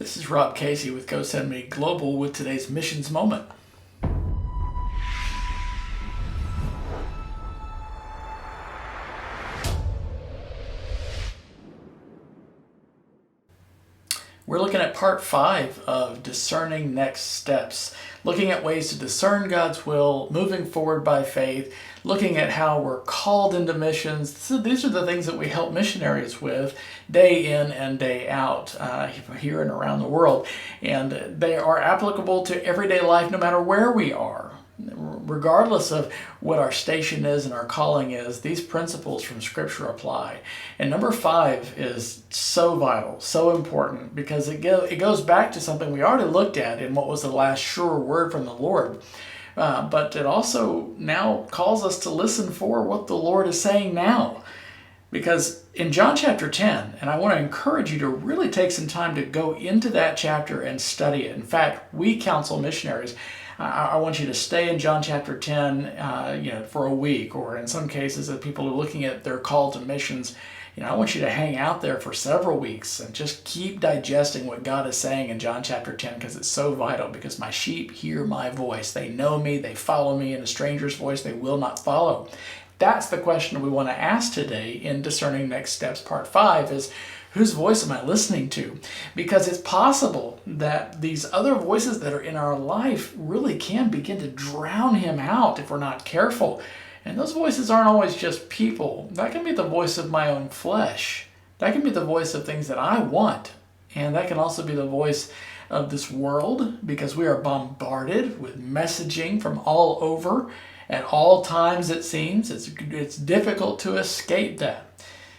This is Rob Casey with Go Send Me Global with today's Missions Moment. We're looking at part 5 of Discerning Next Steps, looking at ways to discern God's will, moving forward by faith, looking at how we're called into missions. So these are the things that we help missionaries with day in and day out here and around the world. And they are applicable to everyday life no matter where we are. Regardless of what our station is and our calling is, these principles from Scripture apply. And number 5 is so vital, so important, because it goes back to something we already looked at in what was the last sure word from the Lord. But it also now calls us to listen for what the Lord is saying now. Because in John chapter 10, and I want to encourage you to really take some time to go into that chapter and study it. In fact, we counsel missionaries. I want you to stay in John chapter 10 for a week, or in some cases, if people are looking at their call to missions, I want you to hang out there for several weeks and just keep digesting what God is saying in John chapter 10, because it's so vital. Because my sheep hear my voice. They know me, they follow me, and a stranger's voice they will not follow. That's the question we want to ask today in Discerning Next Steps Part 5 is, whose voice am I listening to? Because it's possible that these other voices that are in our life really can begin to drown him out if we're not careful. And those voices aren't always just people. That can be the voice of my own flesh. That can be the voice of things that I want. And that can also be the voice of this world, because we are bombarded with messaging from all over at all times, it seems. It's difficult to escape that.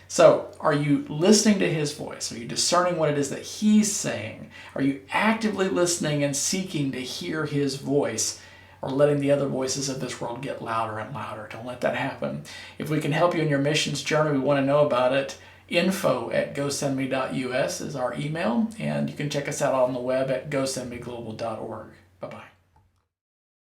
So, are you listening to his voice? Are you discerning what it is that he's saying? Are you actively listening and seeking to hear his voice, or letting the other voices of this world get louder and louder? Don't let that happen. If we can help you in your missions journey, we want to know about it. info@gosendme.us is our email, and you can check us out on the web at gosendmeglobal.org.